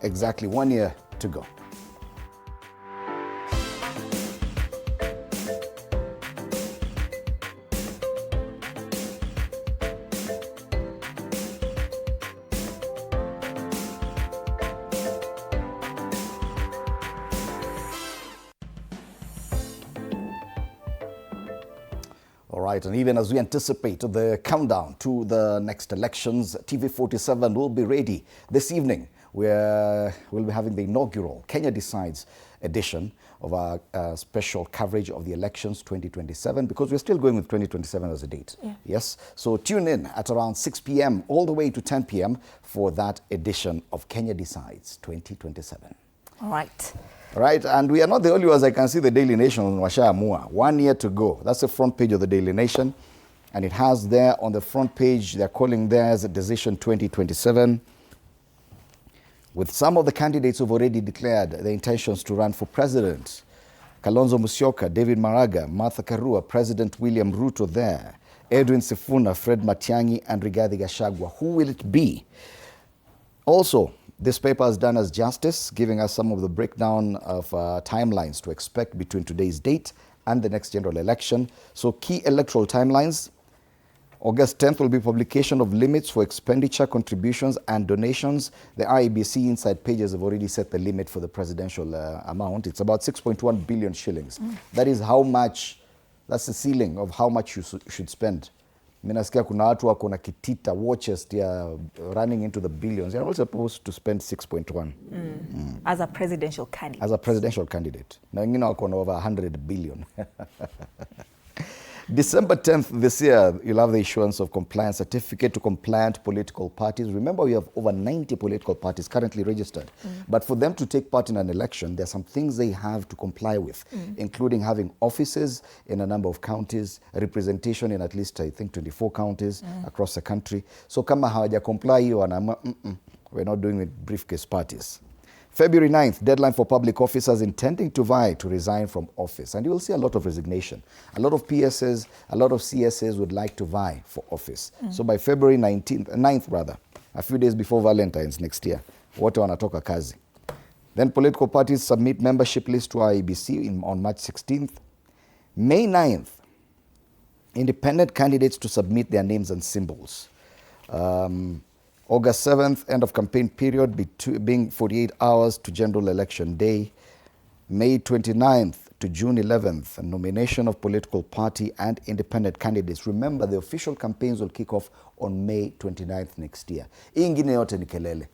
exactly 1 year to go. All right, and even as we anticipate the countdown to the next elections, TV47 will be ready this evening. We'll be having the inaugural Kenya Decides edition of our special coverage of the elections 2027, because we're still going with 2027 as a date. Yeah. Yes, so tune in at around 6 p.m. all the way to 10 p.m. for that edition of Kenya Decides 2027. All right. All right, and we are not the only ones. I can see the Daily Nation on Washaamua. 1 year to go. That's the front page of the Daily Nation. And it has there on the front page, they're calling theirs Decision 2027. With some of the candidates who've already declared their intentions to run for president. Kalonzo Musyoka, David Maraga, Martha Karua, President William Ruto there. Edwin Sifuna, Fred Matiang'i, and Rigathi Gachagua. Who will it be? Also, this paper has done us justice, giving us some of the breakdown of timelines to expect between today's date and the next general election. So key electoral timelines. August 10th will be publication of limits for expenditure, contributions and donations. The IEBC inside pages have already set the limit for the presidential amount. It's about 6.1 billion shillings. That is how much, that's the ceiling of how much you should spend. Minasikia kuna watu wako na kitita watches running into the billions. You're all supposed to spend 6.1. As a presidential candidate. As a presidential candidate. Na wengine wako na over 100 billion. December 10th this year, you'll have the issuance of compliance certificate to compliant political parties. Remember, we have over 90 political parties currently registered. But for them to take part in an election, there are some things they have to comply with, including having offices in a number of counties, representation in at least, I think, 24 counties across the country. So kama hawaja comply hiyo, we're not doing with briefcase parties. February 9th, deadline for public officers intending to vie to resign from office. And you will see a lot of resignation. A lot of PSs, a lot of CSs would like to vie for office. So by February 9th, a few days before Valentine's next year, wote wanatoka kazi. Then political parties submit membership list to IEBC on March 16th. May 9th, independent candidates to submit their names and symbols. August 7th, end of campaign period being 48 hours to general election day. May 29th to June 11th, a nomination of political party and independent candidates. Remember, the official campaigns will kick off on May 29th next year. Ingine yote ni kelele.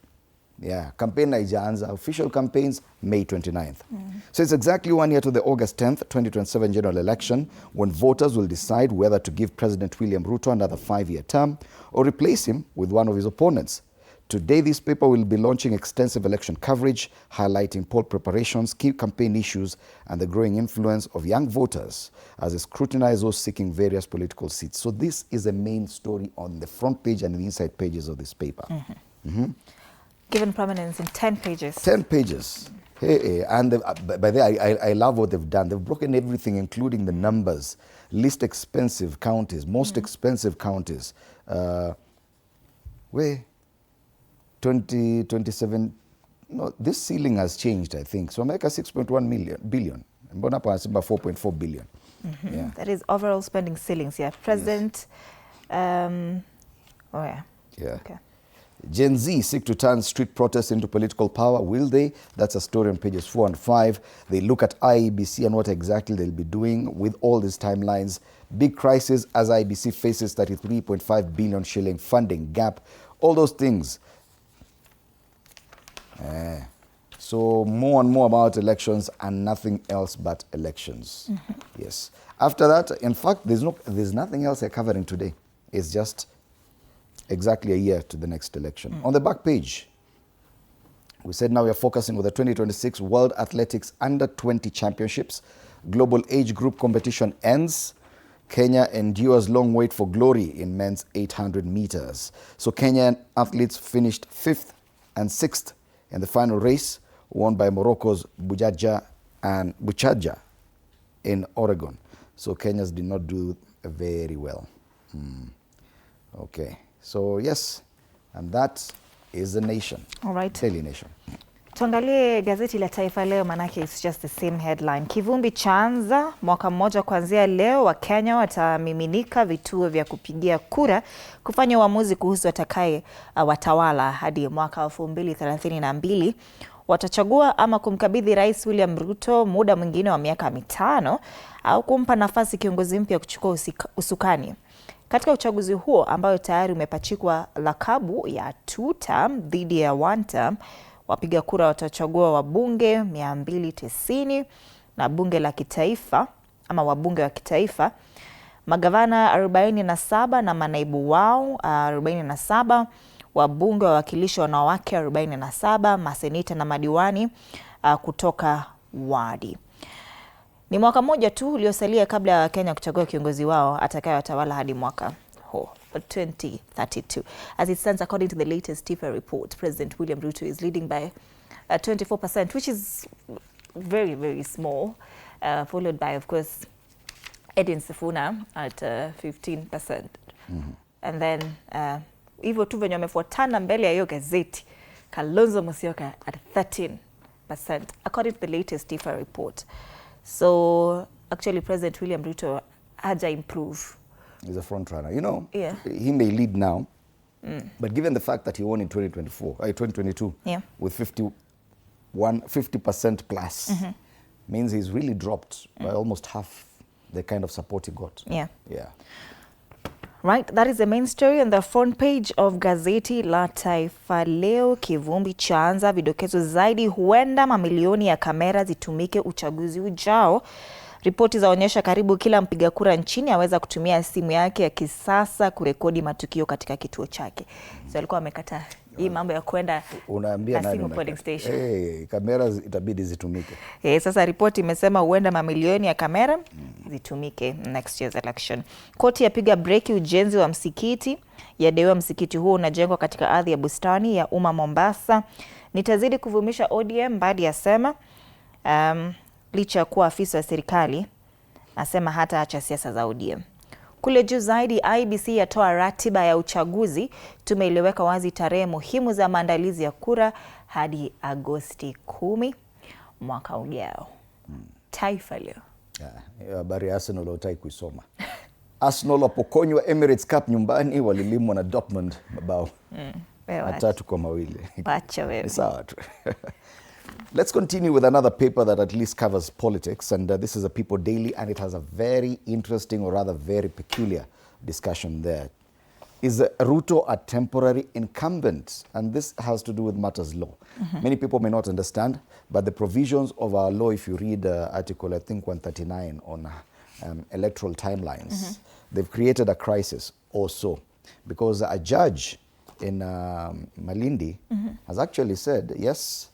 Yeah, campaign haijaanza. Official campaigns, May 29th. So it's exactly 1 year to the August 10th, 2027 general election, when voters will decide whether to give President William Ruto another 5-year term or replace him with one of his opponents. Today, this paper will be launching extensive election coverage, highlighting poll preparations, key campaign issues, and the growing influence of young voters as they scrutinize those seeking various political seats. So this is a main story on the front page and the inside pages of this paper. Given prominence in 10 pages. 10 pages. Hey, and by the way, I love what they've done. They've broken everything, including the numbers. Least expensive counties, most expensive counties. 2027, no, this ceiling has changed, I think. So America 6.1 billion. Mbona pa nasema 4.4 billion. Yeah. That is overall spending ceilings, yeah. President, yeah. Okay. Gen Z seek to turn street protests into political power. Will they? That's a story on pages 4 and 5. They look at IEBC and what exactly they'll be doing with all these timelines. Big crisis as IEBC faces 33.5 billion shilling funding gap. All those things. So more and more about elections and nothing else but elections. Yes. After that, in fact, there's nothing else they're covering today. It's just exactly a year to the next election. On the back page, we said now we are focusing on the 2026 World Athletics Under-20 Championships. Global age group competition ends. Kenya endures long wait for glory in men's 800 meters. So Kenyan athletes finished 5th and 6th in the final race, won by Morocco's Buchaja in Oregon. So Kenyans did not do very well. Okay. So yes, and that is the nation. All right. Daily Nation. Tuangalie gazeti la Taifa Leo, manake it's just the same headline. Kivumbi Chaanza, mwaka mmoja kuanzia leo Wakenya watamiminika vituo vya kupigia kura kufanya uamuzi kuhusu atakaye watawala hadi mwaka 2032. Watachagua ama kumkabidhi Rais William Ruto muda mwingine wa miaka 5 au kumpa nafasi kiongozi mpya kuchukua usukani. Katika uchaguzi huo ambayo tayari umepachikwa lakabu ya 2 term dhidi ya 1 term, wapiga kura watachagua wabunge 290 na bunge la kitaifa ama wabunge wa kitaifa, magavana 47 na manaibu wao 47, wabunge wa wakilishi wanawake 47, maseneta na madiwani kutoka wadi. Ni mwaka mmoja tu uliosalia kabla ya Kenya kuchagua kiongozi wao atakayewatawala hadi mwaka 2032. As it stands, according to the latest TIFA report, President William Ruto is leading by 24%, which is very, very small, followed by, of course, Edwin Sifuna at 15%. And then, hivyo tu venye wamefuatana mbele ya hiyo gazeti, Kalonzo Musyoka at 13%, according to the latest TIFA report. So, actually, President William Ruto haja improve. He's a front runner. You know, yeah, he may lead now, but given the fact that he won in 2022 yeah, with 50% plus, means he's really dropped by almost half the kind of support he got. Yeah. Yeah. Right, that is the main story on the front page of gazeti la Taifa Leo. Kivumbi Chaanza, vidokezo zaidi, huenda mamilioni ya kamera zitumike uchaguzi ujao. Ripoti zaonyesha karibu kila mpiga kura nchini aweza kutumia simu yake ya kisasa kurekodi matukio katika kituo chake. So alikuwa amekata hii mambo ya kwenda unaambia na simu polling station. Kamera itabidi zitumike. Sasa ripoti imesema huenda mamilioni ya kamera zitumike next year's election. Koti yapiga breki ujenzi wa msikiti. Yadaiwa msikiti huo unajengwa katika ardhi ya bustani ya umma Mombasa. Nitazidi kuvumisha ODM, Badi yasema. Licha kuwa afisa wa serikali asema hata acha siasa za ODM. Kule juu zaidi, IEBC yatoa ratiba ya uchaguzi. Tume iliweka wazi tarehe muhimu za maandalizi ya kura hadi Agosti 10 mwaka ujao. Taifa Leo. Habari ya Arsenal hutaki kuisoma. Arsenal wapokonywa Emirates Cup nyumbani, walilimwa na Dortmund mabao 3-2. Pacha wewe. Sawa tu. Let's continue with another paper that at least covers politics, and this is a People Daily, and it has a very interesting, or rather very peculiar discussion there. Is Ruto a temporary incumbent? And this has to do with matters law. Many people may not understand, but the provisions of our law, if you read article, I think 139 on electoral timelines, they've created a crisis also, because a judge in Malindi has actually said, yes,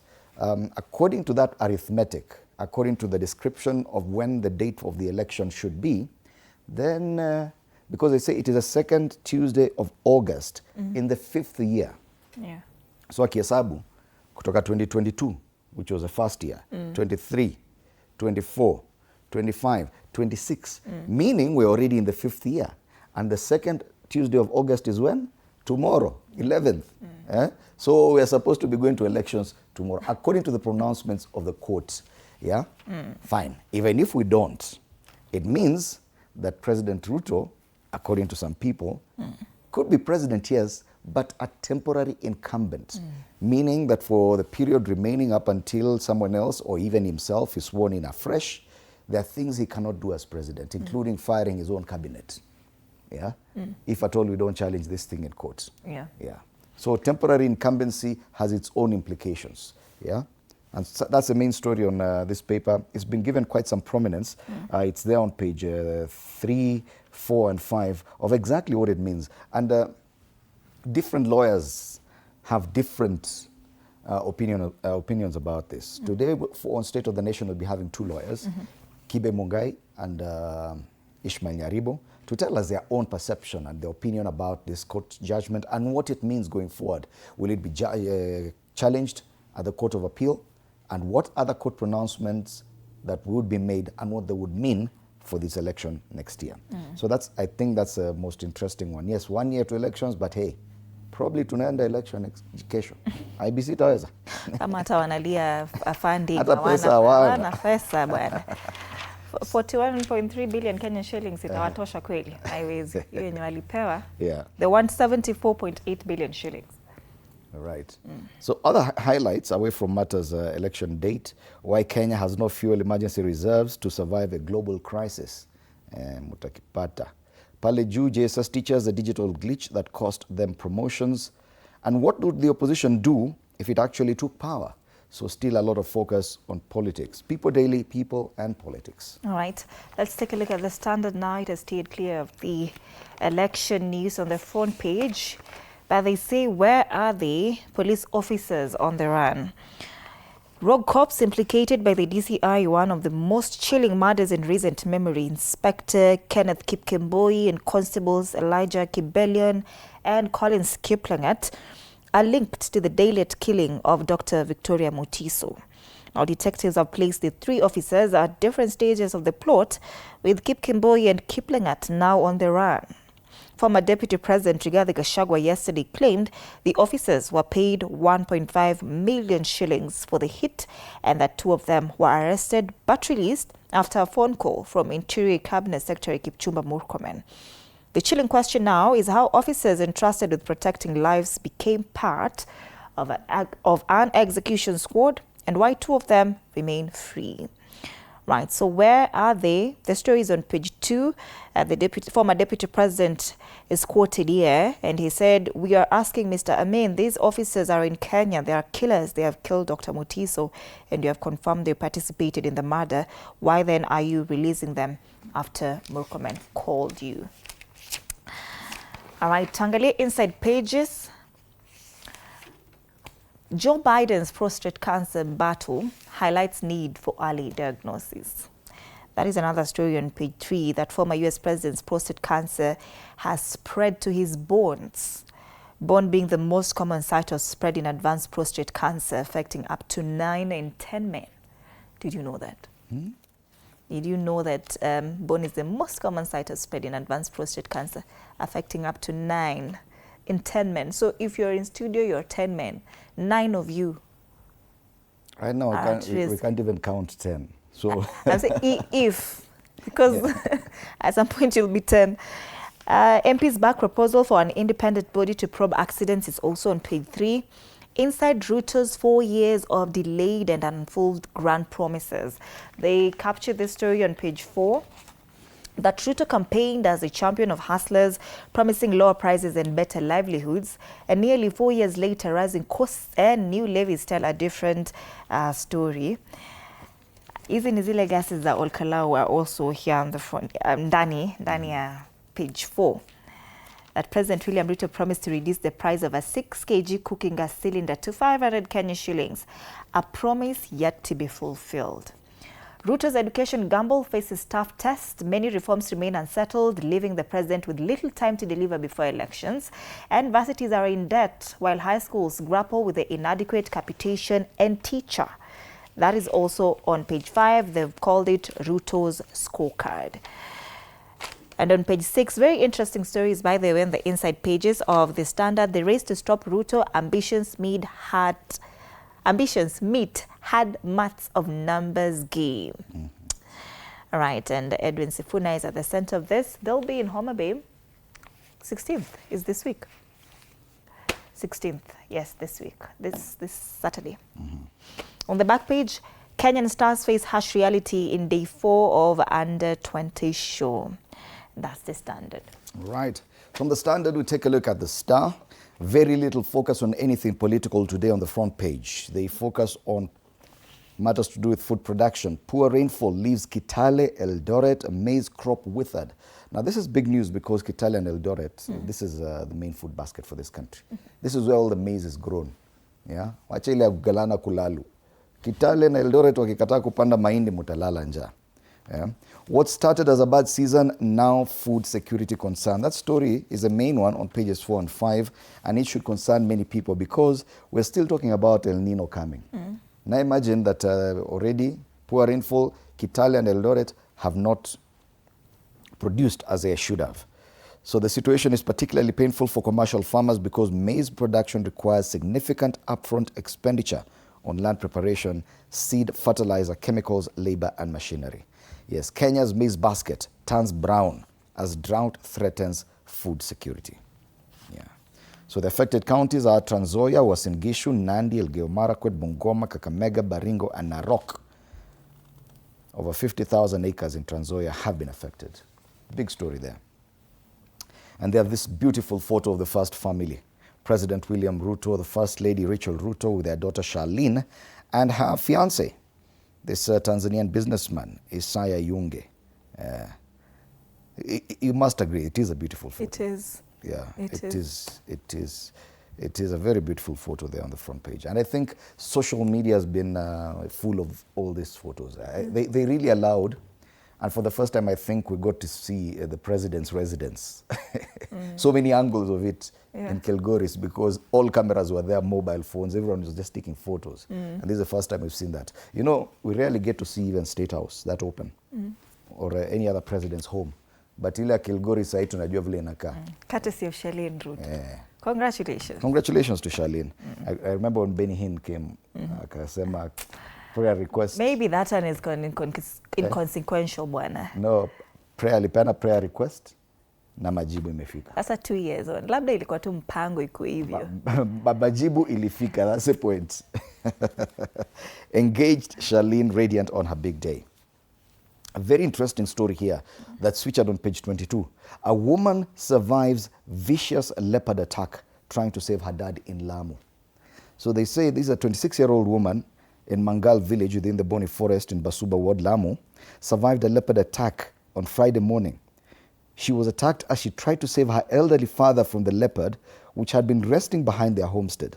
according to that arithmetic, according to the description of when the date of the election should be, then, because they say it is the second Tuesday of August in the 5th year. Yeah. So akihesabu kutoka 2022, which was the first year, 23, 24, 25, 26, meaning we're already in the 5th year. And the second Tuesday of August is when? Tomorrow, 11th. So we are supposed to be going to elections tomorrow, according to the pronouncements of the court. Yeah? Fine. Even if we don't, it means that President Ruto, according to some people, could be president, yes, but a temporary incumbent, meaning that for the period remaining up until someone else or even himself is sworn in afresh, there are things he cannot do as president, including firing his own cabinet. Yeah? If at all we don't challenge this thing in court. Yeah. Yeah. So temporary incumbency has its own implications. Yeah. And so that's the main story on this paper. It's been given quite some prominence. It's there on page 3, 4, and 5 of exactly what it means. And different lawyers have different opinions about this. Today, on State of the Nation, we'll be having 2 lawyers, Kibe Mungai and Ishmael Nyaribo, to tell us their own perception and their opinion about this court judgment and what it means going forward. Will it be challenged at the Court of Appeal? And what other court pronouncements that would be made and what they would mean for this election next year. So I think that's the most interesting one. Yes, 1 year to elections, but hey, Probably tunaenda election kesho. IBC itaweza. Kama hata wanalia funding, Hata pesa hawana pesa bwana. 41.3 billion Kenyan shillings itawatosha kweli? Haiwezi. Hiyo yenye walipewa. Yeah. They want 74.8 billion shillings. Right. So other highlights away from matters election date, why Kenya has no fuel emergency reserves to survive a global crisis. Mutakipata. Pale juu, JSS teachers a digital glitch that cost them promotions. And what would the opposition do if it actually took power? So still a lot of focus on politics. People Daily, people and politics. All right, let's take a look at the Standard now. It has stayed clear of the election news on the front page. But they say, where are the police officers on the run? Rogue cops implicated by the DCI, one of the most chilling murders in recent memory. Inspector Kenneth Kipkemboi and Constables Elijah Kibelion and Collins Kiplangat are linked to the daylight killing of Dr. Victoria Mutiso. Now, detectives have placed the three officers at different stages of the plot, with Kipkemboi and Kiplangat now on the run. Former Deputy President Rigathi Gachagua yesterday claimed the officers were paid 1.5 million shillings for the hit and that two of them were arrested but released after a phone call from Interior Cabinet Secretary Kipchumba Murkomen. The chilling question now is how officers entrusted with protecting lives became part of an execution squad and why two of them remain free. Right, so where are they? The story is on page 2. The former Deputy President is quoted here, and he said, "We are asking Mr. Amin, these officers are in Kenya. They are killers. They have killed Dr. Mutiso, and you have confirmed they participated in the murder. Why then are you releasing them after Murkomen called you?" All right, Tangalia inside pages. Joe Biden's prostate cancer battle highlights need for early diagnosis. That is another story on page 3, that former US President's prostate cancer has spread to his bones. Bone being the most common site of spread in advanced prostate cancer, affecting up to 9 in 10 men. Did you know that? Did you know that bone is the most common site of spread in advanced prostate cancer, affecting up to 9 in 10 men? So if you're in studio, you're 10 men. 9 of you. Right now, we can't even count 10. So I'm saying if, because at some point you'll be 10. MP's back proposal for an independent body to probe accidents is also on page 3. Inside Ruto's 4 years of delayed and unfulfilled grand promises. They captured this story on page 4. That Ruto campaigned as a champion of hustlers, promising lower prices and better livelihoods. And nearly 4 years later, rising costs and new levies tell a different story. Hizi ni zile gases za Olkalau were also here on the front, ndani ya page 4. That President William Ruto promised to reduce the price of a 6 kg cooking gas cylinder to 500 Kenya shillings. A promise yet to be fulfilled. Ruto's education gamble faces tough tests. Many reforms remain unsettled, leaving the president with little time to deliver before elections. And varsities are in debt, while high schools grapple with the inadequate capitation and teacher. That is also on page 5. They've called it Ruto's scorecard. And on page 6, very interesting stories, by the way, on the inside pages of the Standard. The race to stop Ruto, ambitions meet hard maths of numbers game. All right, and Edwin Sifuna is at the center of this. They'll be in Homa Bay. 16th is this week. 16th, yes, this week, this Saturday. On the back page, Kenyan stars face harsh reality in day 4 of Under 20 show. That's the Standard. Right. From the Standard, we take a look at the Star. Very little focus on anything political today on the front page. They focus on matters to do with food production. Poor rainfall leaves Kitale, Eldoret, a maize crop withered. Now, this is big news because Kitale and Eldoret, this is the main food basket for this country. This is where all the maize is grown. Yeah? Wacha ile galana kulalu. Kitale na Eldoret wakikataa kupanda mahindi mutalala njaa. Yeah. What started as a bad season, now food security concern. That story is a main one on pages 4 and 5, and it should concern many people because we're still talking about El Nino coming. Now imagine that already poor rainfall, Kitale and Eldoret have not produced as they should have. So the situation is particularly painful for commercial farmers because maize production requires significant upfront expenditure on land preparation, seed, fertilizer, chemicals, labor, and machinery. Yes, Kenya's maize basket turns brown as drought threatens food security. Yeah. So the affected counties are Trans Nzoia, Uasin Gishu, Nandi, Elgeyo Marakwet, Bungoma, Kakamega, Baringo, and Narok. Over 50,000 acres in Trans Nzoia have been affected. Big story there. And they have this beautiful photo of the first family. President William Ruto, the First Lady Rachel Ruto with their daughter Charlene, and her fiancé, this Tanzanian businessman, Isaiah Yunge. You must agree, it is a beautiful photo. It is. Yeah, it is a very beautiful photo there on the front page. And I think social media has been full of all these photos. They really allowed, and for the first time I think we got to see the president's residence. So many angles of it in Kilgoris because all cameras were there, mobile phones, everyone was just taking photos. And this is the first time we've seen that. You know, we rarely get to see even State House that open or any other president's home. But ile Kilgoris sasa tunajua vile inakaa. Courtesy of Charlene Ruto. Congratulations. Congratulations to Charlene. I remember when Benny Hinn came, akasema prayer request. Maybe that one is inconsequential, bwana. No, alipeana prayer request na majibu imefika. Sasa 2 years on. Labda ilikuwa tu mpango iko hivyo. Majibu ilifika, that's the point. Engaged Charlene radiant on her big day. A very interesting story here that's featured on page 22. A woman survives vicious leopard attack trying to save her dad in Lamu. So they say this is a 26-year-old woman in Mangal village within the Boni forest in Basuba ward, Lamu, survived a leopard attack on Friday morning. She was attacked as she tried to save her elderly father from the leopard, which had been resting behind their homestead.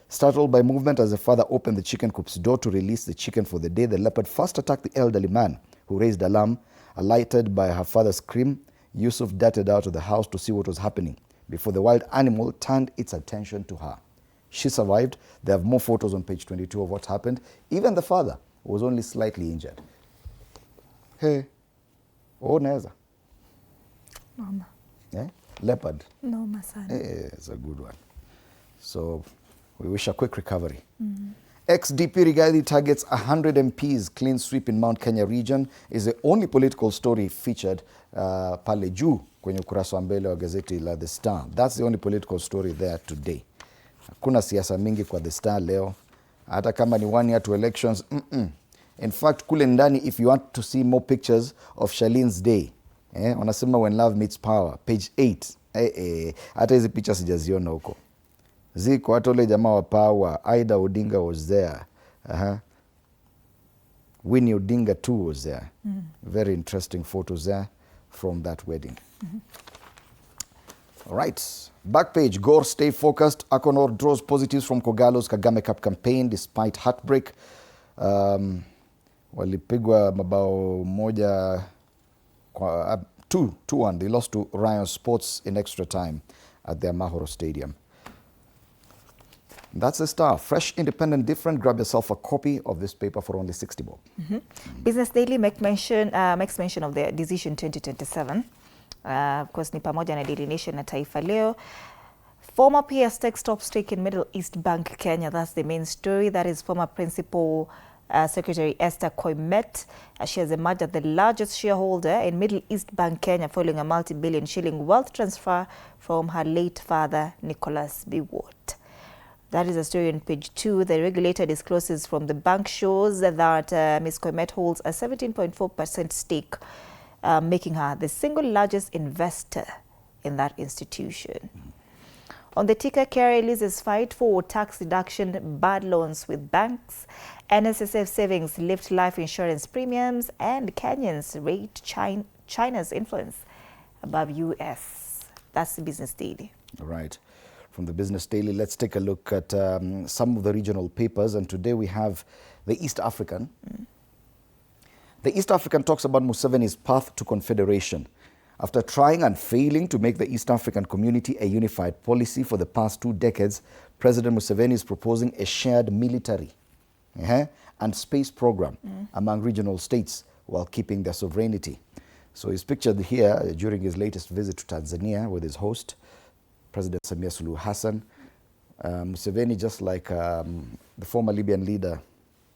Startled by movement as the father opened the chicken coop's door to release the chicken for the day, the leopard first attacked the elderly man, who raised alarm. Alerted by her father's scream, Yusuf darted out of the house to see what was happening before the wild animal turned its attention to her. She survived. They have more photos on page 22 of what happened. Even the father was only slightly injured. Hey, oh neza. Mama. Yeah? Leopard. No, my son. Hey, it's a good one. So we wish a quick recovery. Ex-DP Rigathi targets 100 MPs clean sweep in Mount Kenya region is the only political story featured pale juu kwenye ukurasa wa mbele wa gazeti la The Star. That's the only political story there today. Hakuna siasa mingi kwa The Star leo. Hata kama ni 1 year to elections. In fact, kule ndani, if you want to see more pictures of Charlene's day, wanasema when love meets power, page 8. Hata hizi picha sijaziona huko. Ziko hata ule jamaa wa power, Aida Odinga was there. Winnie Odinga too was there. Very interesting photos there from that wedding. All right. Back page, Gore stay focused. Akonor draws positives from Kogalo's Kagame Cup campaign despite heartbreak. Walipigwa mabao moja kwa 2-1. They lost to Ryan Sports in extra time at their Mahoro Stadium. That's the Star. Fresh, independent, different. Grab yourself a copy of this paper for only 60 bob. Business Daily makes mention of the decision 2027. Of course, ni pamoja na Daily Nation na Taifa Leo. Former PS takes top stake in Middle East Bank Kenya. That's the main story. That is former Principal Secretary Esther Koimet. She has emerged as the largest shareholder in Middle East Bank Kenya following a multi-billion shilling wealth transfer from her late father, Nicholas Biwott. That is a story on page 2. The regulator discloses from the bank shows that Ms. Koimet holds a 17.4% stake, making her the single largest investor in that institution. On the ticker, KRA releases fight for tax deduction, bad loans with banks, NSSF savings lift life insurance premiums, and Kenyans rate China's influence above US. That's the Business Daily. All right. From the Business Daily, let's take a look at some of the regional papers. And today we have the East African. The East African talks about Museveni's path to confederation. After trying and failing to make the East African community a unified policy for the past 2 decades, President Museveni is proposing a shared military and space program among regional states while keeping their sovereignty. So he's pictured here during his latest visit to Tanzania with his host, President Samia Suluhu Hassan. Museveni, just like the former Libyan leader,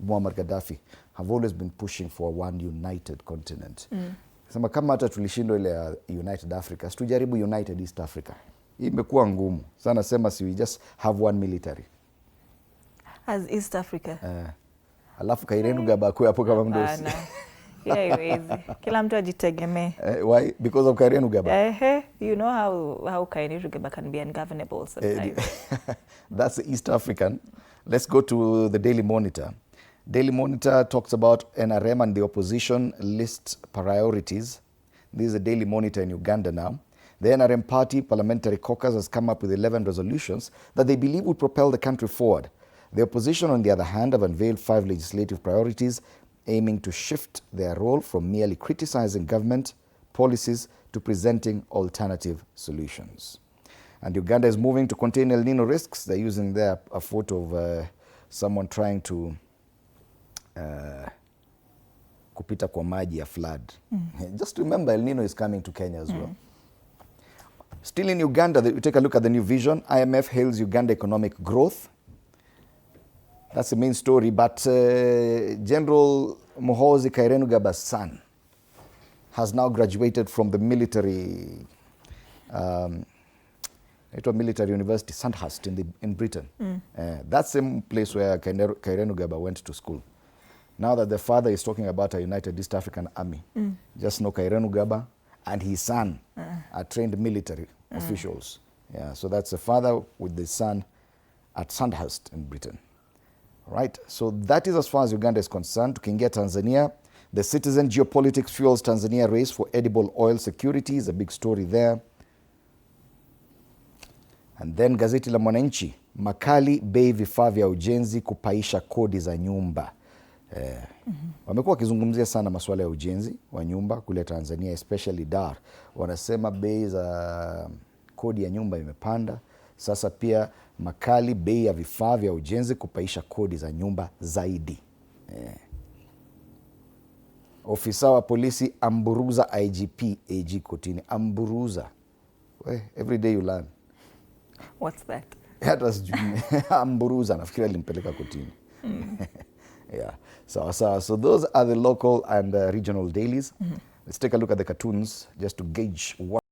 Muammar Gaddafi, have always been pushing for one united continent. Sema kama hata tulishindwa ile United Africa, tujaribu United East Africa. Hii imekuwa ngumu. Sana sema si we just have one military. As East Africa. Alafu Kainerugaba akue hapo kama mdosi. Haiwezi. Kila mtu ajitegemee. Why? Because of Kainerugaba. You know how Kainerugaba can be ungovernable sometimes. That's the East African. Let's go to the Daily Monitor. Daily Monitor talks about NRM and the opposition list priorities. This is the Daily Monitor in Uganda now. The NRM party parliamentary caucus has come up with 11 resolutions that they believe would propel the country forward. The opposition, on the other hand, have unveiled 5 legislative priorities aiming to shift their role from merely criticizing government policies to presenting alternative solutions. And Uganda is moving to contain El Nino risks. They're using there a photo of someone trying to kupita kwa maji ya flood. Just remember El Nino is coming to Kenya as well. Still in Uganda, we take a look at the new vision. IMF hails Uganda economic growth. That's the main story, but General Muhoozi Kairenugaba's son has now graduated from the military military university, Sandhurst in Britain. That's the same place where Kairenugaba went to school. Now that the father is talking about a United East African Army, just know Kairenugaba and his son are trained military officials. Yeah, so that's the father with the son at Sandhurst in Britain. Right, so that is as far as Uganda is concerned. Tukiingia Tanzania, the Citizen geopolitics fuels Tanzania race for edible oil security is a big story there. And then gazeti la Mwananchi, makali bei vifaa vya ujenzi kupaisha kodi za nyumba. Wamekuwa wakizungumzia sana masuala ya ujenzi wa nyumba kule Tanzania, especially Dar. Wanasema bei za kodi ya nyumba imepanda. Sasa pia makali bei ya vifaa vya ujenzi kupaisha kodi za nyumba zaidi. Ofisa wa polisi amburuza IGP AG kotini. Amburuza. Every day you learn. What's that? Hata sijui. Amburuza nafikiri alimpeleka kotini. Yeah. So those are the local and regional dailies. Let's take a look at the cartoons just to gauge what